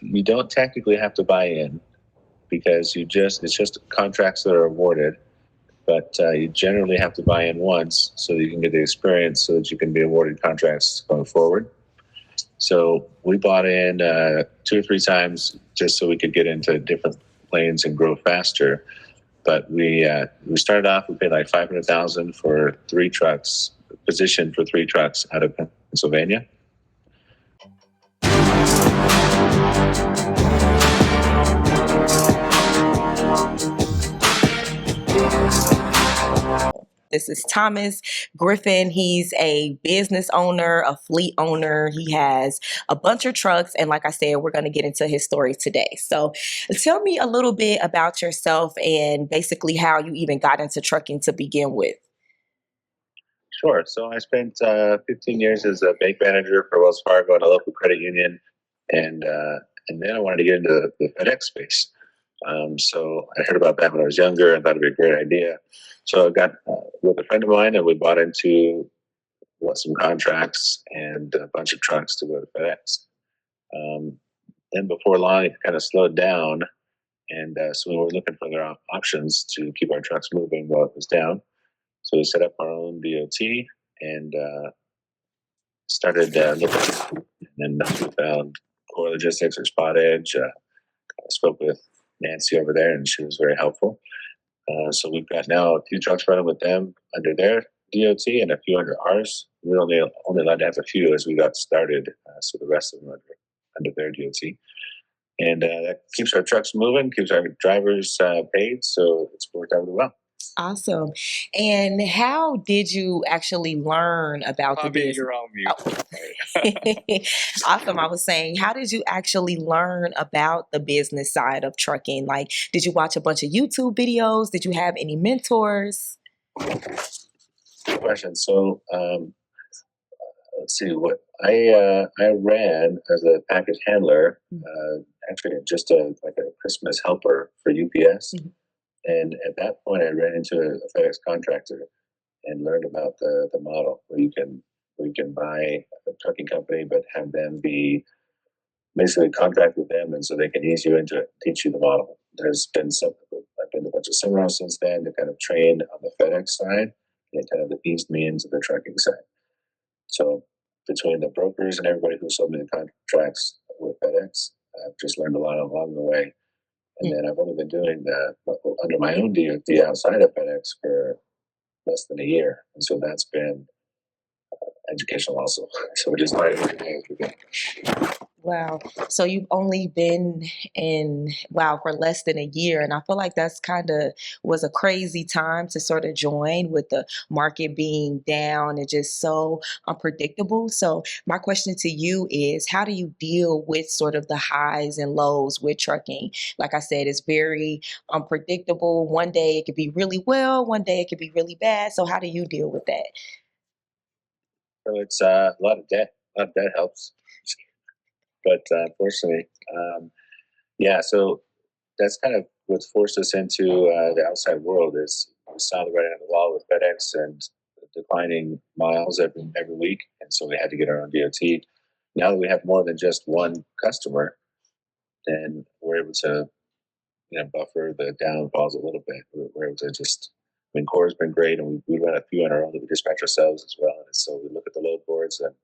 you don't technically have to buy in because it's just contracts that are awarded, but you generally have to buy in once so that you can get the experience so that you can be awarded contracts going forward. So we bought in 2 or 3 times just so we could get into different lanes and grow faster. But we started off, we paid like $500,000 for 3 trucks, positioned for 3 trucks out of Pennsylvania. This is Thomas Griffith. He's a business owner, a fleet owner. He has a bunch of trucks. And like I said, we're going to get into his story today. So tell me a little bit about yourself and basically how you even got into trucking to begin with. Sure. So I spent 15 years as a bank manager for Wells Fargo at a local credit union. And then I wanted to get into the FedEx space. So I heard about that when I was younger and thought it'd be a great idea. So I got with a friend of mine, and we bought into some contracts and a bunch of trucks to go to FedEx. Then before long, it kind of slowed down, and so we were looking for other options to keep our trucks moving while it was down. So we set up our own DOT and started looking, and then we found Core Logistics or Spot Edge. I spoke with Nancy over there, and she was very helpful. So we've got now a few trucks running with them under their DOT and a few under ours. We only allowed to have a few as we got started, so the rest of them under their DOT. And that keeps our trucks moving, keeps our drivers paid, so it's worked out really well. Awesome. And how did you actually learn about the business? You're on mute. Oh. Awesome. I was saying, how did you actually learn about the business side of trucking? Like, did you watch a bunch of YouTube videos? Did you have any mentors? Good question. So let's see, what I ran as a package handler, actually just like a Christmas helper for UPS. Mm-hmm. And at that point, I ran into a FedEx contractor and learned about the model where you can buy a trucking company, but have them be basically contract with them, and so they can ease you into it, teach you the model. I've been to a bunch of seminars since then to kind of train on the FedEx side, and it kind of eased me into the trucking side. So between the brokers and everybody who sold me the contracts with FedEx, I've just learned a lot along the way. And then I've only been doing that under my own DOT outside of FedEx for less than a year. And so that's been educational also. So we just started every day. Wow. So you've only been for less than a year. And I feel like that's was a crazy time to sort of join with the market being down and just so unpredictable. So my question to you is, how do you deal with sort of the highs and lows with trucking? Like I said, it's very unpredictable. One day it could be really well, one day it could be really bad. So how do you deal with that? So it's a lot of debt. A lot of debt helps. But unfortunately, so that's kind of what's forced us into the outside world. Is we saw the writing on the wall with FedEx and declining miles every week, and so we had to get our own DOT. Now that we have more than just one customer, then we're able to buffer the downfalls a little bit. We're able to Core's been great, and we run a few on our own that we dispatch ourselves as well. And so we look at the load boards, and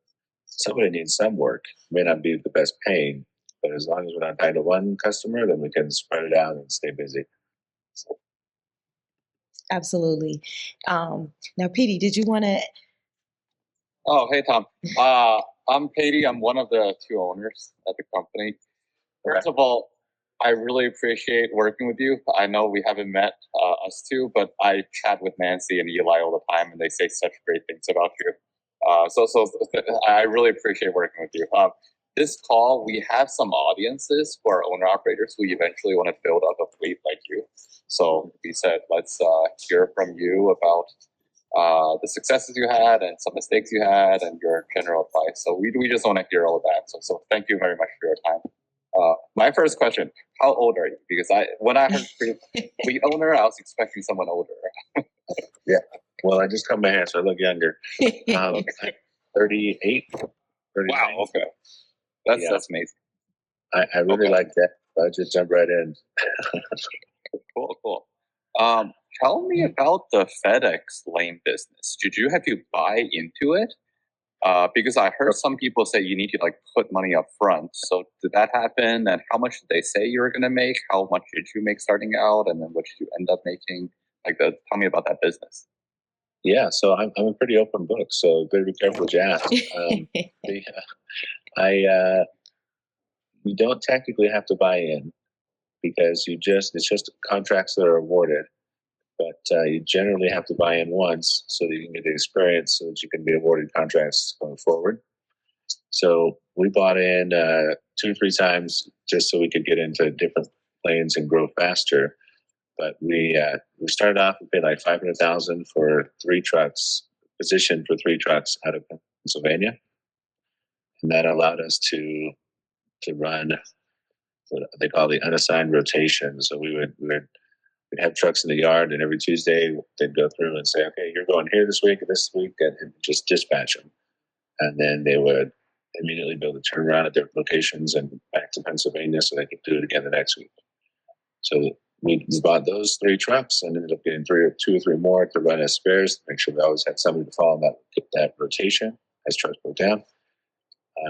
somebody needs some work. It may not be the best paying, but as long as we're not tied to one customer, then we can spread it out and stay busy. So. Absolutely. Now, Petey, did you want to? Oh, hey, Tom. I'm Petey. I'm one of the 2 owners at the company. First of all, I really appreciate working with you. I know we haven't met us 2, but I chat with Nancy and Eli all the time, and they say such great things about you. So I really appreciate working with you. This call, we have some audiences who are owner-operators who eventually want to build up a fleet like you. So we said, let's hear from you about the successes you had and some mistakes you had and your general advice. So we just want to hear all of that. So thank you very much for your time. My first question, how old are you? Because when I heard fleet owner, I was expecting someone older. Yeah. Well, I just cut my hair, so I look younger. 38. 39. Wow, okay. That's amazing. I really Okay. like that. I'll just jump right in. Cool. Tell me about the FedEx lane business. Did you have to buy into it? Because I heard some people say you need to like put money up front. So did that happen? And how much did they say you were going to make? How much did you make starting out? And then what did you end up making? Tell me about that business. Yeah, so I'm a pretty open book, so better be careful what you ask. You don't technically have to buy in because it's just contracts that are awarded, but you generally have to buy in once so that you can get the experience so that you can be awarded contracts going forward. So we bought in 2 or 3 times just so we could get into different lanes and grow faster. But we started off and paid like $500,000 for 3 trucks, positioned for 3 trucks out of Pennsylvania, and that allowed us to run what they call the unassigned rotation. So we'd have trucks in the yard, and every Tuesday they'd go through and say, "Okay, you're going here this week and this week," and just dispatch them, and then they would immediately be able to turn around at their locations and back to Pennsylvania so they could do it again the next week. So we bought those 3 trucks and ended up getting 2 or 3 more to run as spares to make sure we always had somebody to follow that rotation as trucks broke down.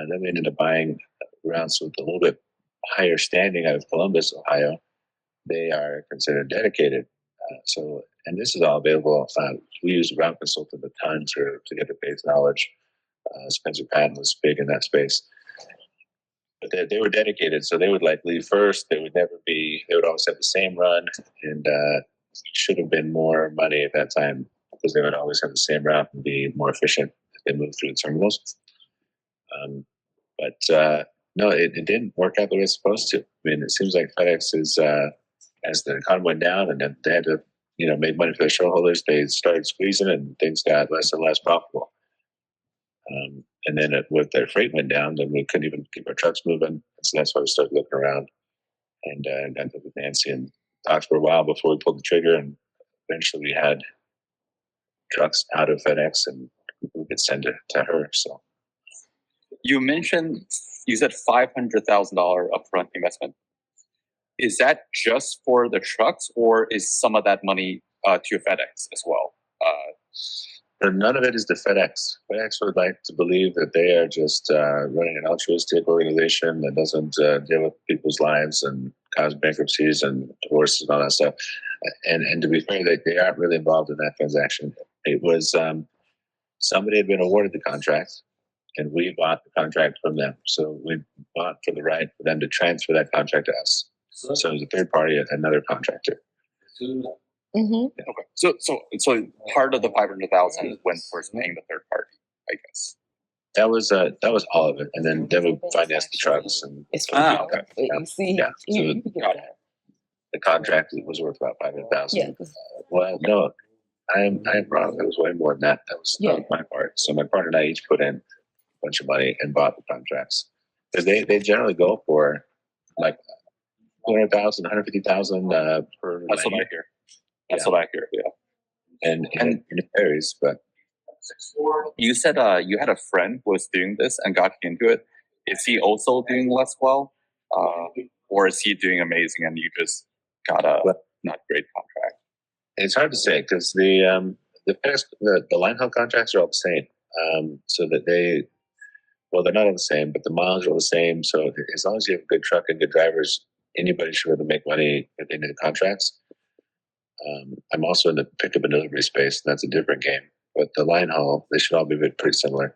Then we ended up buying routes with a little bit higher standing out of Columbus, Ohio. They are considered dedicated. And this is all available. We use Route Consultant a ton to get the base knowledge. Spencer Patton was big in that space. But they were dedicated, so they would like leave first. They would always have the same run, and should have been more money at that time because they would always have the same route and be more efficient as they moved through the terminals. But no, it didn't work out the way it's supposed to. I mean, it seems like FedEx is, as the economy went down and then they had to, make money for their shareholders, they started squeezing and things got less and less profitable. And then with their freight went down, then we couldn't even keep our trucks moving. So that's why we started looking around and got with Nancy and talked for a while before we pulled the trigger. And eventually we had trucks out of FedEx and we could send it to her. So You said $500,000 upfront investment. Is that just for the trucks, or is some of that money to FedEx as well? But none of it is to FedEx. FedEx would like to believe that they are just running an altruistic organization that doesn't deal with people's lives and cause bankruptcies and divorces and all that stuff. And to be fair, they aren't really involved in that transaction. It was somebody had been awarded the contract, and we bought the contract from them. So we bought for the right for them to transfer that contract to us. So it was a third party, another contractor. Mm-hmm. Okay. So part of the 500,000 went towards paying the third party, I guess. That was all of it, and then we financed the trucks and. Okay. You see, Yeah. So you can get that. the contract was worth about $500,000. Yeah. Well, no, I am wrong. It was way more than that. That was my part. So my partner and I each put in a bunch of money and bought the contracts because they generally go for like 200,000, 150,000 per. That's what I hear. That's what I hear. Yeah. And it varies, but You said you had a friend who was doing this and got into it. Is he also doing less well, or is he doing amazing and you just got a not great contract? It's hard to say because the line haul contracts are all the same. So that they're not all the same, but the miles are all the same. So as long as you have a good truck and good drivers, anybody should be able to make money at the end of the contracts. I'm also in the pickup and delivery space. And that's a different game. But the line haul, they should all be pretty similar.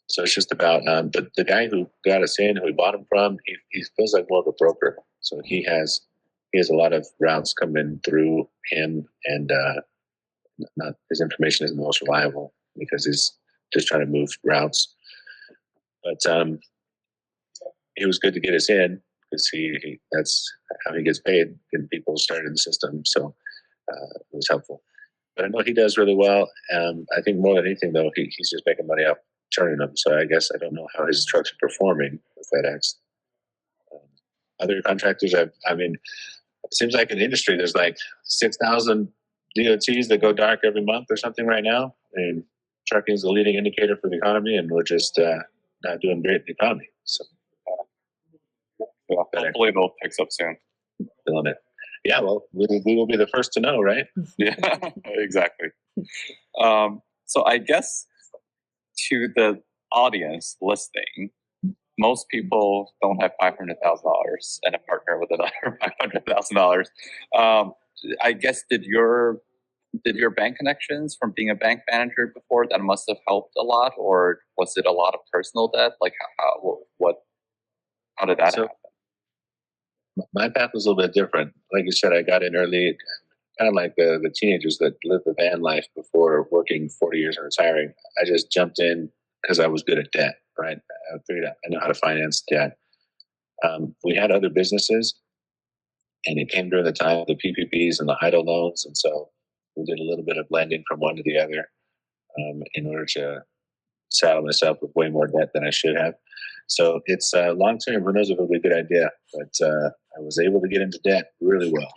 So it's just about the guy who got us in, who we bought him from. He feels like more of a broker. So he has a lot of routes coming through him, and not his information isn't the most reliable because he's just trying to move routes. But it was good to get us in because that's how he gets paid, getting people started in the system. So it was helpful. But I know he does really well. I think more than anything, though, he's just making money off turning them. So I guess I don't know how his trucks are performing with FedEx. Other contractors, I mean, it seems like in the industry, there's like 6,000 DOTs that go dark every month or something right now. I mean, trucking is the leading indicator for the economy, and we're just not doing great in the economy. So Well, hopefully they'll pick up soon. Feeling it. Yeah, well, we will be the first to know, right? Yeah, exactly. So I guess to the audience listening, most people don't have $500,000 and a partner with another $500,000. I guess did your bank connections from being a bank manager before that must have helped a lot, or was it a lot of personal debt? Like how did that So happen? my path was a little bit different. Like you said, I got in early, kind of like the teenagers that live the van life before working 40 years and retiring. I just jumped in because I was good at debt, right? I figured out I know how to finance debt. We had other businesses, and it came during the time of the PPPs and the idle loans, and so we did a little bit of lending from one to the other in order to saddle myself with way more debt than I should have. So it's long term. Who knows if it'll be a good idea? But I was able to get into debt really well.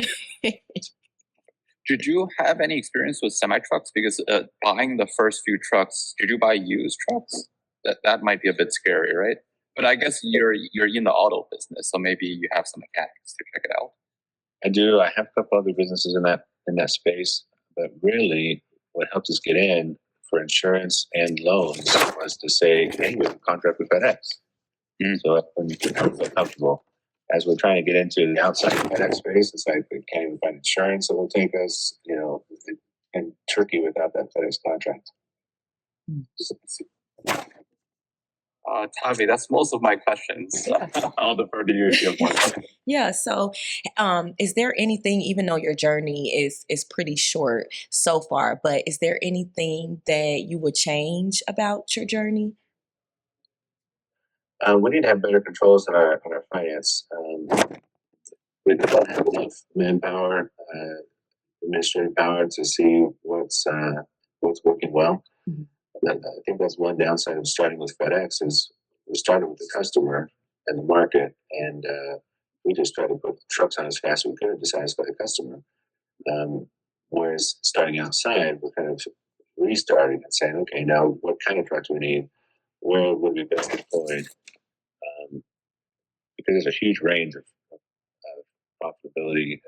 Did you have any experience with semi trucks? Because buying the first few trucks, did you buy used trucks? That might be a bit scary, right? But I guess you're in the auto business, so maybe you have some mechanics to check it out. I do. I have a couple other businesses in that space, but really, what helped us get in for insurance and loans was to say, "Hey, we have a contract with FedEx." So when you feel comfortable, as we're trying to get into the outside FedEx space, it's like we can't even find insurance that will take us, and Turkey without that FedEx contract. Tavi, that's most of my questions. I'll defer to you if you have more. Yeah. So, is there anything, even though your journey is pretty short so far, but is there anything that you would change about your journey? We need to have better controls on our finance. We don't have enough manpower, administrative power to see what's working well. Mhm. I think that's one downside of starting with FedEx is we started with the customer and the market, and we just tried to put trucks on as fast as we could to satisfy the customer. Whereas starting outside, we're kind of restarting and saying, okay, now what kind of trucks we need? Where would we best deployed? Because there's a huge range of profitability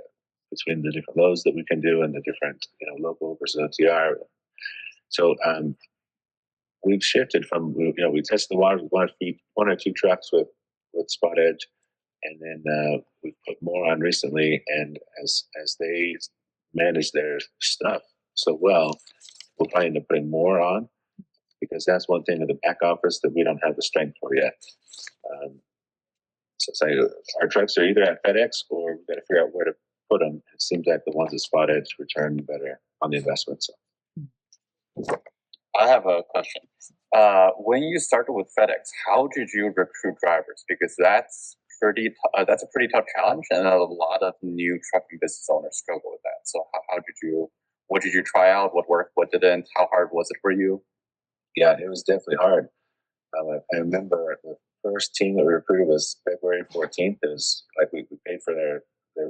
between the different loads that we can do and the different, local versus OTR. So we've shifted from, we tested the water with one or two trucks with Spot Edge, and then we've put more on recently. And as they manage their stuff so well, we'll probably end up putting more on because that's one thing in the back office that we don't have the strength for yet. So our trucks are either at FedEx or we've got to figure out where to put them. It seems like the ones at Spot Edge return better on the investment. So. I have a question. When you started with FedEx, how did you recruit drivers? Because that's that's a pretty tough challenge, and a lot of new trucking business owners struggle with that. So what did you try out? What worked? What didn't? How hard was it for you? Yeah, it was definitely hard. I remember the first team that we recruited was February 14th. It was like we paid for their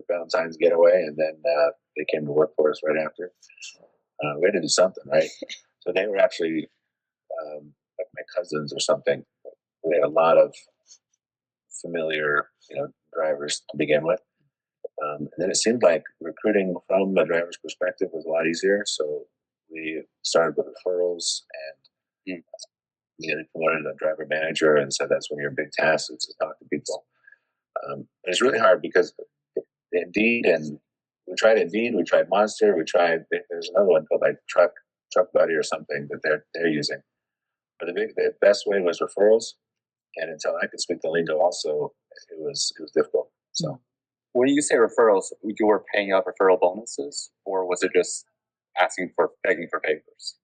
Valentine's getaway, and then they came to work for us right after. We had to do something, right? So they were actually like my cousins or something. We had a lot of familiar, drivers to begin with. And then it seemed like recruiting from the driver's perspective was a lot easier. So we started with referrals and getting promoted to driver manager, and so that's when your big task is to talk to people. It's really hard because Indeed, and we tried Indeed, we tried Monster, there's another one called like Truck Buddy or something that they're using. But the best way was referrals, and until I could speak the lingo, also it was difficult. So when you say referrals, you were paying out referral bonuses, or was it just begging for favors?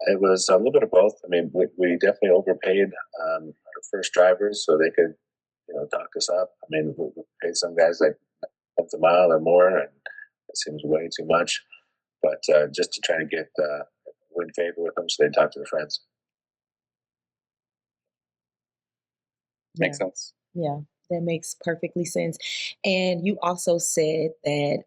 it was a little bit of both. I mean, we definitely overpaid our first drivers so they could, dock us up. I mean, we paid some guys like cents a mile or more, and it seems way too much. But just to try to get win favor with them, so they talk to their friends. Makes sense. Yeah, that makes perfectly sense. And you also said that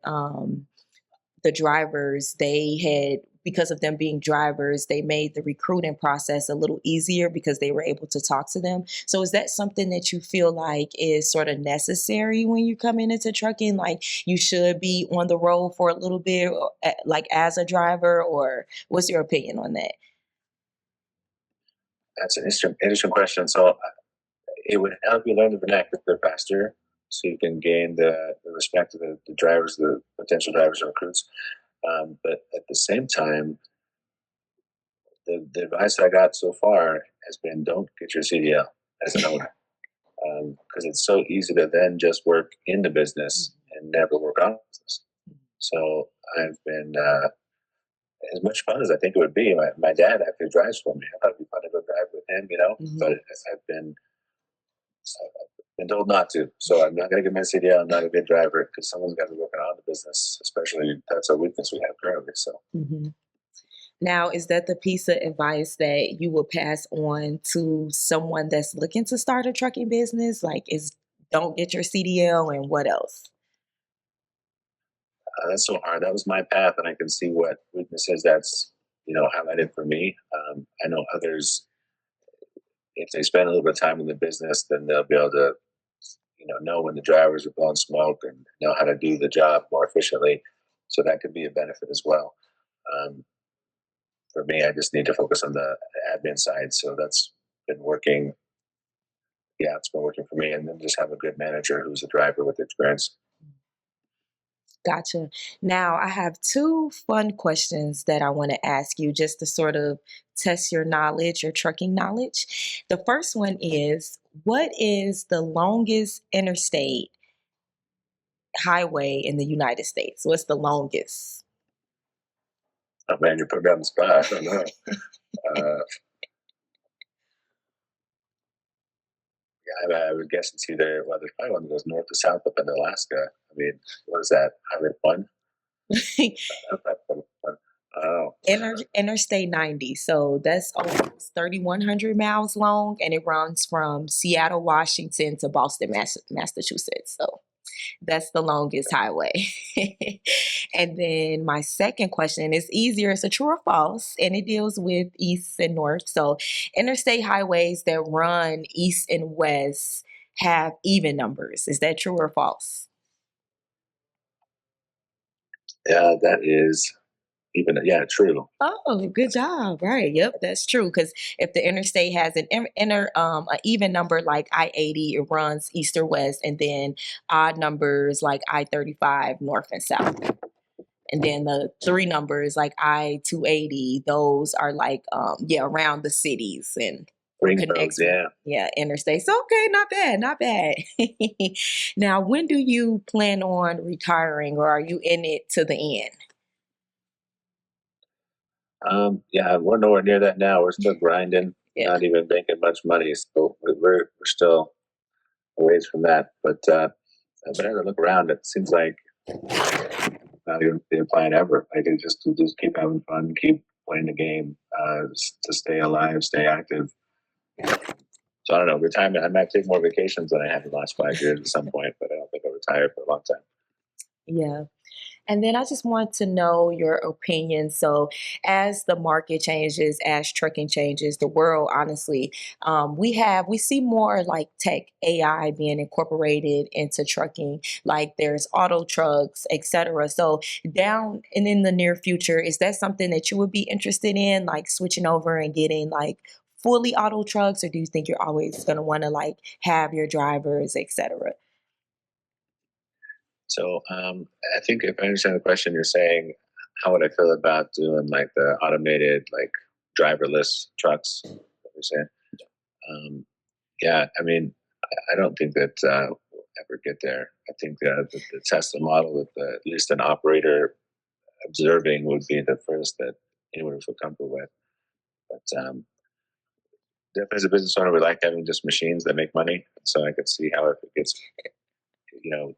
the drivers, they had because of them being drivers, they made the recruiting process a little easier because they were able to talk to them. So is that something that you feel like is sort of necessary when you come into trucking? Like you should be on the road for a little bit, like as a driver, or what's your opinion on that? That's an interesting question. So it would help you learn the vernacular faster, so you can gain the respect of the drivers, the potential drivers and recruits. But at the same time, the advice I got so far has been don't get your CDL as an owner, because it's so easy to then just work in the business and never work on business. So I've been as much fun as I think it would be. My dad actually drives for me. I thought it'd be fun to go drive with him, but I've been told not to. So I'm not going to get my CDL. I'm not a good driver because someone's got to be working on the business, especially that's a weakness we have currently. So. Mhm. Now, is that the piece of advice that you would pass on to someone that's looking to start a trucking business? Like, is don't get your CDL and what else? That's so hard. That was my path, and I can see what weaknesses that's highlighted for me. I know others, if they spend a little bit of time in the business, then they'll be able to know when the drivers are blowing smoke and know how to do the job more efficiently. So that could be a benefit as well. Um, for me, I just need to focus on the admin side. So that's been working. Yeah, it's been working for me, and then just have a good manager who's a driver with experience. Gotcha. Now, I have two fun questions that I want to ask you just to sort of test your knowledge, your trucking knowledge. The first one is, what is the longest interstate highway in the United States? What's the longest? Oh man, you put me on the spot. I don't know. Uh, I would guess it's either, well, there's probably one that goes north to south up in Alaska. I mean, what is that? Highway 1? Oh, Interstate 90. So that's almost 3,100 miles long, and it runs from Seattle, Washington to Boston, Massachusetts. So that's the longest highway. And then my second question is easier. It's a true or false, and it deals with east and north. So interstate highways that run east and west have even numbers. Is that true or false? yeah, that is even, yeah, true. Oh, good job. Right. Yep, that's true. Because if the interstate has an a even number like I-80, it runs east or west, and then odd numbers like I-35, north and south. And then the three numbers like I-280, those are like around the cities and Ring roads, connects yeah. interstates. Okay, not bad, not bad. Now, when do you plan on retiring, or are you in it to the end? Yeah, we're nowhere near that now. We're still grinding, Yeah. not even making much money. So we're still a ways from that. But as I look around, it seems like not even be a plan ever. Like it just keep having fun, keep playing the game, to stay alive, stay active. So I don't know, retirement. I might take more vacations than I have in the last 5 years at some point, but I don't think I'll retire for a long time. Yeah. And then I just want to know your opinion. So, as the market changes, as trucking changes, the world, honestly, we see more like tech AI being incorporated into trucking. Like there's auto trucks, etc. So, down and in the near future, is that something that you would be interested in, like switching over and getting like fully auto trucks, or do you think you're always going to want to like have your drivers, etc.? So I think if I understand the question, you're saying, how would I feel about doing like the automated, like driverless trucks? What you're saying? Yeah, I mean, I don't think that we'll ever get there. I think the Tesla model with at least an operator observing would be the first that anyone would feel comfortable with. But definitely as a business owner, we like having just machines that make money. So I could see how if it gets, you know,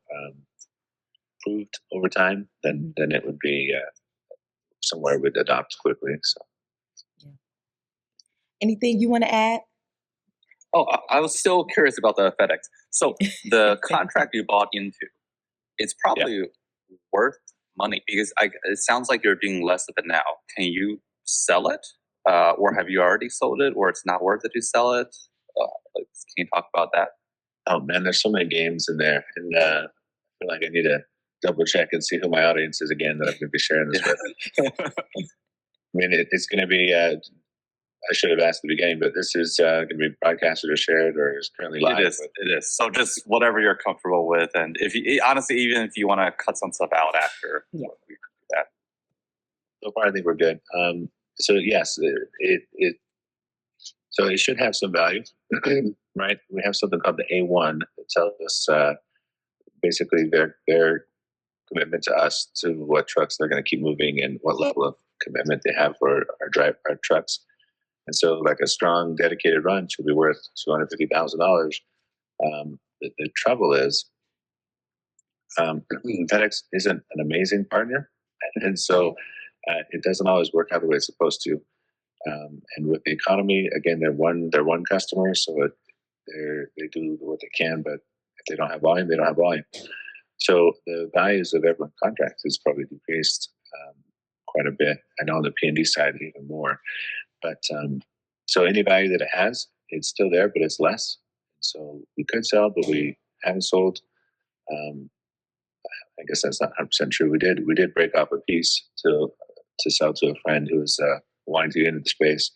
proved over time, then it would be somewhere we'd adopt quickly. So Yeah. Anything you want to add? Oh, I was still curious about the FedEx. So the contract you bought into, it's probably worth money? Because it sounds like you're doing less of it now. Can you sell it, or have you already sold it, or it's not worth it to sell it? Like, can you talk about that? Oh man, there's so many games in there, and I feel like I need to double check and see who my audience is again that I'm going to be sharing this with. I mean, it's going to be. I should have asked at the beginning, but this is going to be broadcasted or shared or is currently live. It is. It is. So just whatever you're comfortable with, and if you honestly, even if you want to cut some stuff out after, Yeah. we can do that. So far, I think we're good. So yes, so it should have some value, right? We have something called the A1 that tells us basically their commitment to us to what trucks they're going to keep moving and what level of commitment they have for our trucks. And so, like a strong, dedicated run should be worth $250,000. The trouble is, FedEx isn't an amazing partner, and so it doesn't always work out the way it's supposed to. And with the economy, again, they're one customer, so they do what they can, but if they don't have volume, they don't have volume. So the values of every contract has probably decreased quite a bit. I know on the P&D side even more. But so any value that it has, it's still there, but it's less. So we could sell, but we haven't sold. I guess that's not 100% true. We did break off a piece to sell to a friend who was wanting to get into the space.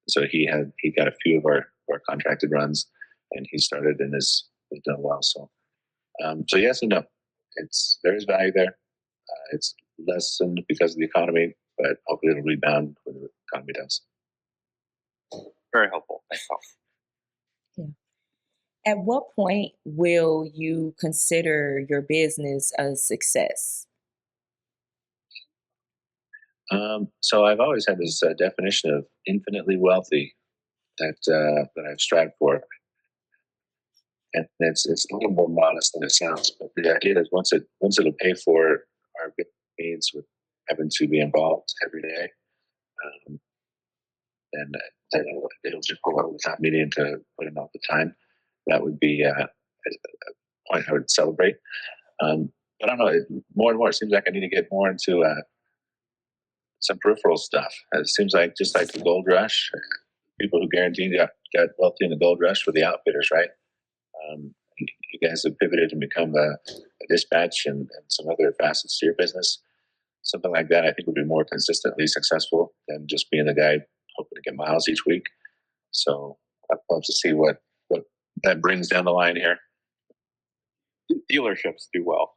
So he got a few of our contracted runs, and he started and is done well. So so yes and no. There is value there. It's lessened because of the economy, but hopefully it'll rebound when the economy does. Very helpful. Thanks, Tom. Yeah. At what point will you consider your business a success? So I've always had this definition of infinitely wealthy that I've strived for, and it's a little more modest than it sounds. But the idea is once it'll pay for our needs with having to be involved every day, and it'll just go out without needing to put in all the time. That would be a point I would celebrate. But I don't know. More and more, it seems like I need to get more into some peripheral stuff. It seems like just like the gold rush, people who guaranteed got wealthy in the gold rush were the outfitters, right? You guys have pivoted and become a dispatch and some other facets to your business. Something like that, I think, would be more consistently successful than just being the guy hoping to get miles each week. So I'd love to see what that brings down the line here. Dealerships do well.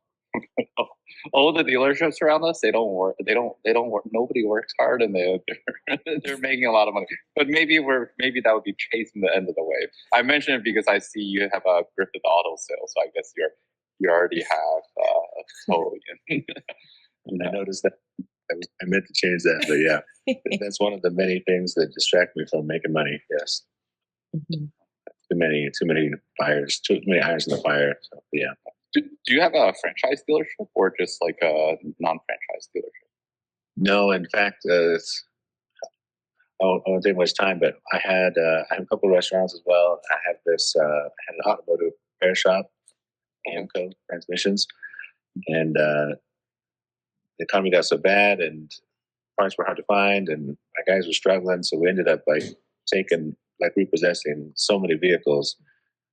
All the dealerships around us, they don't work. They don't work. Nobody works hard, and they're making a lot of money. But maybe that would be chasing the end of the wave. I mention it because I see you have a Griffith Auto Sale, so I guess you already have totally. And I noticed that I meant to change that, but yeah, that's one of the many things that distract me from making money. Yes, Mhm. too many fires, too many irons in the fire. So yeah. Do you have a franchise dealership or just like a non-franchise dealership? No, in fact, I won't take much time, but I have a couple of restaurants as well. I have I had an automotive repair shop, AMCO Transmissions, and the economy got so bad and parts were hard to find, and my guys were struggling, so we ended up repossessing so many vehicles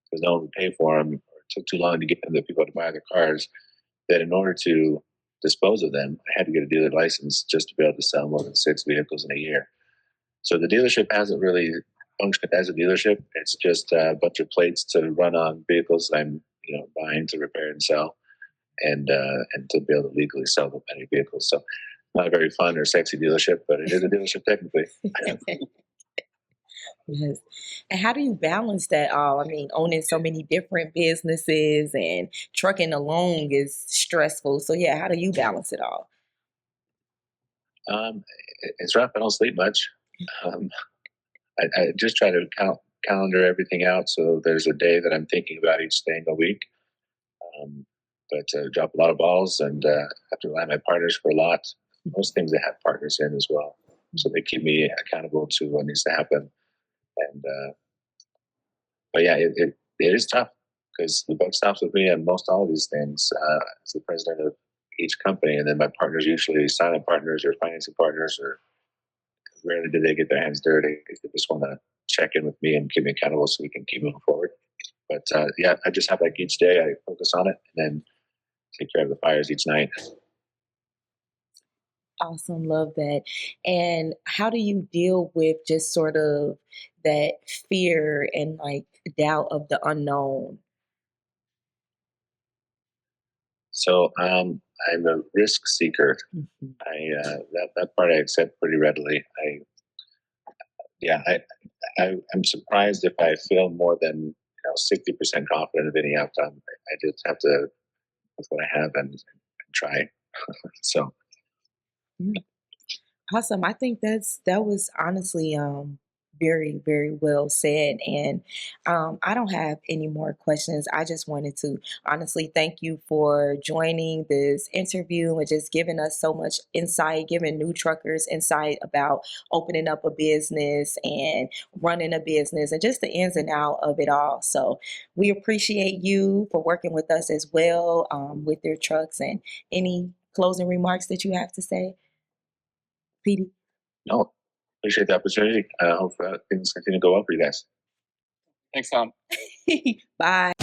because no one would pay for them, or it took too long to get the people to buy their cars, that in order to dispose of them, I had to get a dealer license just to be able to sell more than 6 vehicles in a year. So the dealership hasn't really functioned as a dealership. It's just a bunch of plates to run on vehicles I'm buying to repair and sell, and to be able to legally sell them many vehicles. So not a very fun or sexy dealership, but it is a dealership technically. Yes. And how do you balance that all? I mean, owning so many different businesses and trucking alone is stressful. So yeah, how do you balance it all? It's rough. I don't sleep much. Um, I just try to calendar everything out so there's a day that I'm thinking about each day in the week. Um, but drop a lot of balls and have to rely on my partners for a lot. Most things I have partners in as well, so they keep me accountable to what needs to happen. And but yeah, it is tough because the buck stops with me on most all of these things. As the president of each company, and then my partners usually silent partners or financing partners, or rarely do they get their hands dirty. They just want to check in with me and keep me accountable so we can keep moving forward. But yeah, I just have like each day I focus on it and then take care of the fires each night. Awesome, love that. And how do you deal with just sort of that fear and like doubt of the unknown? So I'm a risk seeker. Mhm. That part I accept pretty readily. Yeah, I'm surprised if I feel more than 60% confident of any outcome. I just have to with what I have and try. So Mm. Awesome. I think that was honestly very, very well said. And I don't have any more questions. I just wanted to honestly thank you for joining this interview and just giving us so much insight, giving new truckers insight about opening up a business and running a business and just the ins and out of it all. So we appreciate you for working with us as well with your trucks. And any closing remarks that you have to say, Petey? no, appreciate the opportunity. I hope things continue to go well for you guys. Thanks, Tom. Bye.